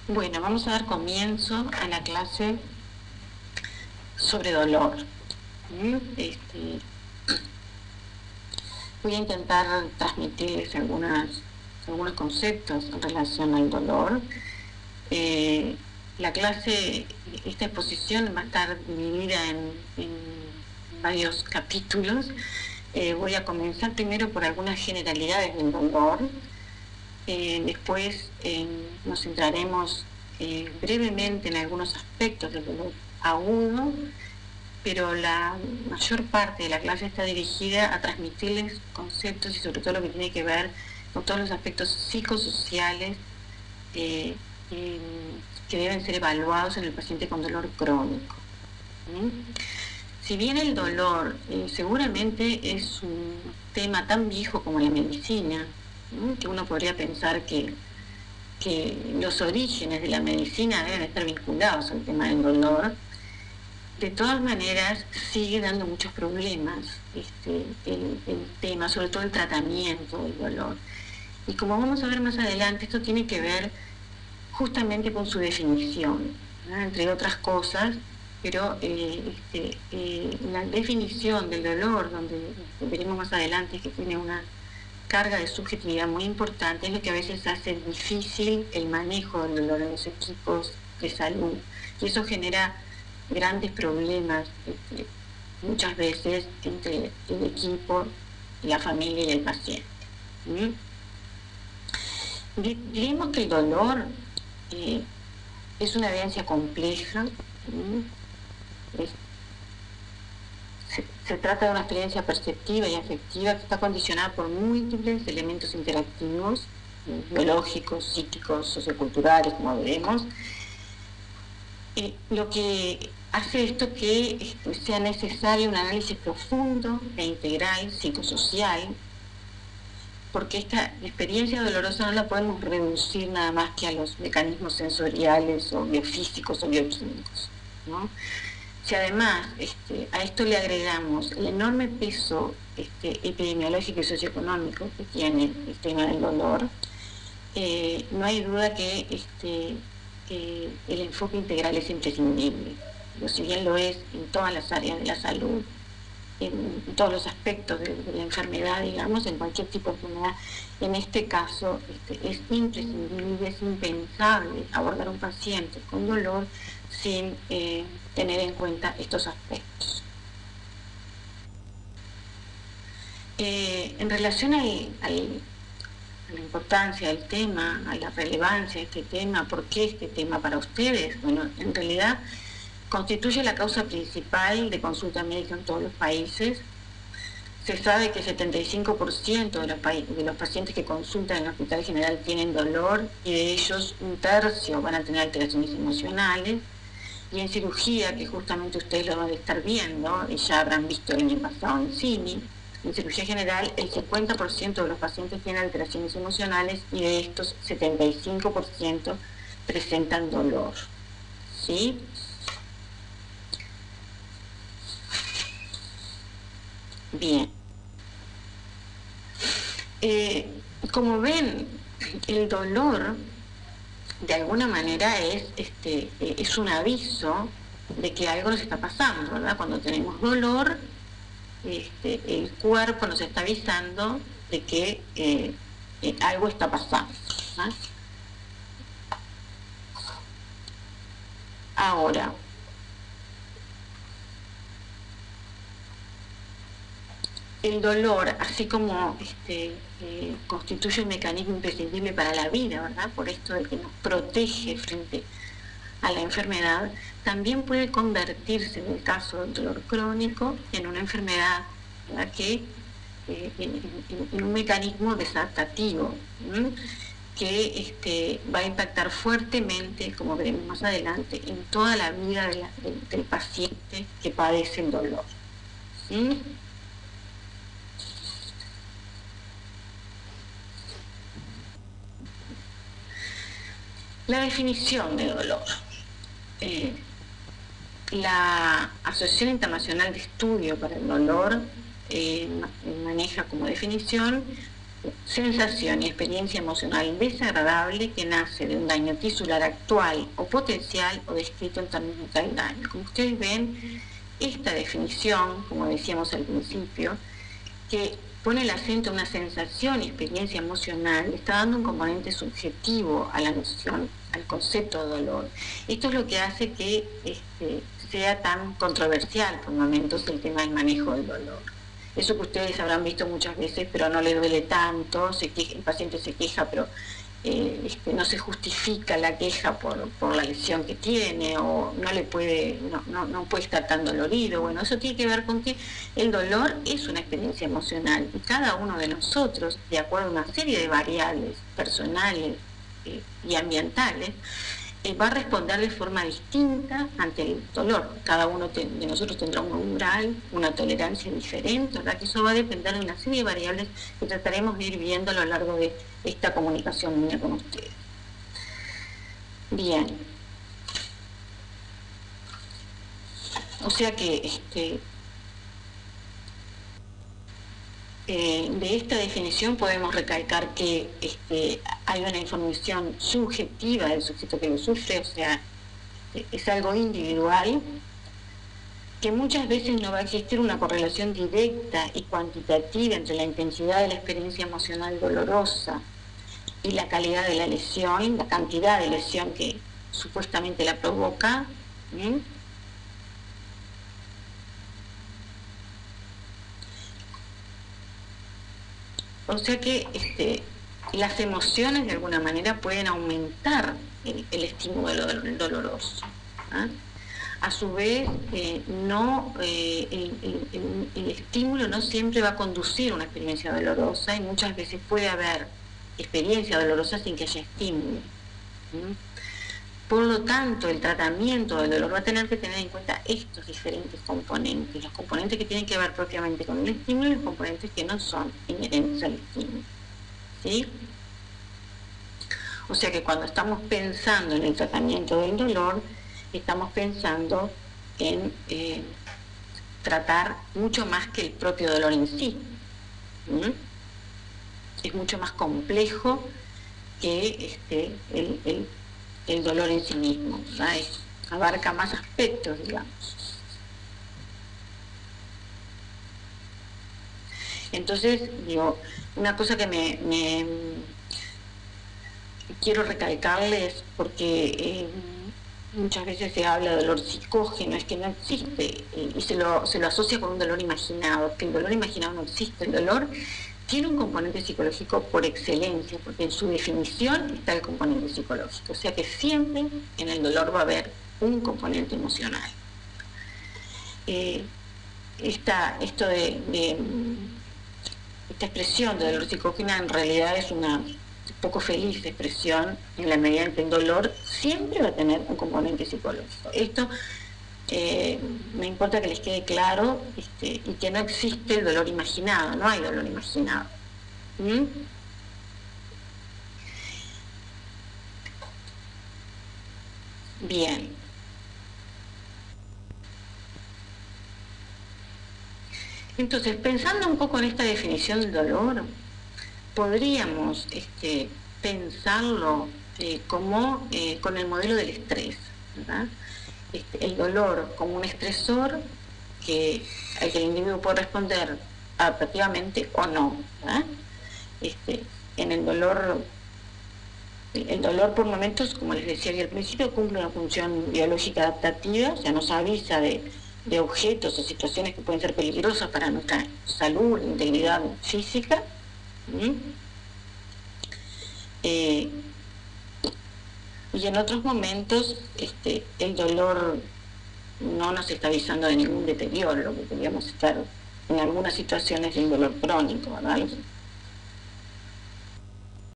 Bueno, vamos a dar comienzo a la clase sobre dolor. Voy a intentar transmitirles algunos conceptos en relación al dolor. La clase, esta exposición va a estar dividida en varios capítulos. Voy a comenzar primero por algunas generalidades del dolor. Después nos centraremos brevemente en algunos aspectos del dolor agudo, pero la mayor parte de la clase está dirigida a transmitirles conceptos y sobre todo lo que tiene que ver con todos los aspectos psicosociales que deben ser evaluados en el paciente con dolor crónico. Si bien el dolor seguramente es un tema tan viejo como la medicina, que uno podría pensar que los orígenes de la medicina deben estar vinculados al tema del dolor, de todas maneras sigue dando muchos problemas el tema, sobre todo el tratamiento del dolor. Y como vamos a ver más adelante, esto tiene que ver justamente con su definición, ¿no? Entre otras cosas, pero la definición del dolor, donde veremos más adelante que tiene una carga de subjetividad muy importante, es lo que a veces hace difícil el manejo del dolor en los equipos de salud. Y eso genera grandes problemas muchas veces entre el equipo, la familia y el paciente. Diríamos que el dolor es una vivencia compleja. Se trata de una experiencia perceptiva y afectiva que está condicionada por múltiples elementos interactivos, biológicos, psíquicos, socioculturales, como veremos. Lo que hace esto que sea necesario un análisis profundo e integral, psicosocial, porque esta experiencia dolorosa no la podemos reducir nada más que a los mecanismos sensoriales o biofísicos o bioquímicos, ¿no? Si además a esto le agregamos el enorme peso epidemiológico y socioeconómico que tiene el tema del dolor, no hay duda que el enfoque integral es imprescindible. Pero si bien lo es en todas las áreas de la salud, en todos los aspectos de la enfermedad, digamos, en cualquier tipo de enfermedad, en este caso es imprescindible, es impensable abordar a un paciente con dolor sin tener en cuenta estos aspectos. En relación a la importancia del tema, a la relevancia de este tema, ¿por qué este tema para ustedes? Bueno, en realidad constituye la causa principal de consulta médica en todos los países. Se sabe que el 75% de los pacientes que consultan en el Hospital General tienen dolor y de ellos un tercio van a tener alteraciones emocionales. Y en cirugía, que justamente ustedes lo van a estar viendo, y ya habrán visto el año pasado en CIMI, en cirugía general el 50% de los pacientes tienen alteraciones emocionales y de estos 75% presentan dolor. ¿Sí? Bien. Como ven, el dolor de alguna manera es un aviso de que algo nos está pasando, ¿verdad? Cuando tenemos dolor, el cuerpo nos está avisando de que algo está pasando, ¿no? Ahora, el dolor, así como constituye un mecanismo imprescindible para la vida, ¿verdad? Por esto de que nos protege frente a la enfermedad, también puede convertirse, en el caso del dolor crónico, en una enfermedad, ¿verdad? En un mecanismo desadaptativo, que va a impactar fuertemente, como veremos más adelante, en toda la vida del paciente que padece el dolor. ¿Sí? La definición de dolor. La Asociación Internacional de Estudio para el Dolor maneja como definición sensación y experiencia emocional desagradable que nace de un daño tisular actual o potencial o descrito en términos de tal daño. Como ustedes ven, esta definición, como decíamos al principio, que pone el acento en una sensación y experiencia emocional, está dando un componente subjetivo a la noción, al concepto de dolor. Esto es lo que hace que sea tan controversial por momentos el tema del manejo del dolor. Eso que ustedes habrán visto muchas veces, pero no le duele tanto, el paciente se queja, pero no se justifica la queja por la lesión que tiene, o no puede estar tan dolorido. Bueno, eso tiene que ver con que el dolor es una experiencia emocional y cada uno de nosotros, de acuerdo a una serie de variables personales y ambientales, va a responder de forma distinta ante el dolor. Cada uno de nosotros tendrá un umbral, una tolerancia diferente, ¿verdad? Que eso va a depender de una serie de variables que trataremos de ir viendo a lo largo de esta comunicación mía con ustedes. Bien. O sea que de esta definición podemos recalcar que hay una información subjetiva del sujeto que lo sufre, o sea, es algo individual, que muchas veces no va a existir una correlación directa y cuantitativa entre la intensidad de la experiencia emocional dolorosa y la calidad de la lesión, la cantidad de lesión que supuestamente la provoca. ¿Bien? O sea que las emociones de alguna manera pueden aumentar el estímulo doloroso. ¿Ah? A su vez, el estímulo no siempre va a conducir a una experiencia dolorosa y muchas veces puede haber experiencia dolorosa sin que haya estímulo. Por lo tanto, el tratamiento del dolor va a tener que tener en cuenta estos diferentes componentes, los componentes que tienen que ver propiamente con el estímulo y los componentes que no son inherentes al estímulo. ¿Sí? O sea que cuando estamos pensando en el tratamiento del dolor, estamos pensando en tratar mucho más que el propio dolor en sí. Es mucho más complejo que el dolor en sí mismo, ¿verdad? Abarca más aspectos, digamos. Entonces, digo, una cosa que me quiero recalcarles, porque muchas veces se habla de dolor psicógeno, es que no existe, y se lo asocia con un dolor imaginado, que el dolor imaginado no existe. El dolor tiene un componente psicológico por excelencia, porque en su definición está el componente psicológico. O sea que siempre en el dolor va a haber un componente emocional. Esta expresión de dolor psicógeno en realidad es una poco feliz expresión, en la medida en que el dolor siempre va a tener un componente psicológico. Esto me importa que les quede claro, y que no existe el dolor imaginado, no hay dolor imaginado. Bien. Entonces, pensando un poco en esta definición del dolor, podríamos pensarlo como con el modelo del estrés, ¿verdad? El dolor como un estresor al que el individuo puede responder adaptativamente o no, ¿verdad? En el dolor por momentos, como les decía al principio, cumple una función biológica adaptativa, o sea, nos avisa de objetos o situaciones que pueden ser peligrosas para nuestra salud, integridad física. Y en otros momentos el dolor no nos está avisando de ningún deterioro, lo que podríamos estar en algunas situaciones de un dolor crónico, ¿verdad?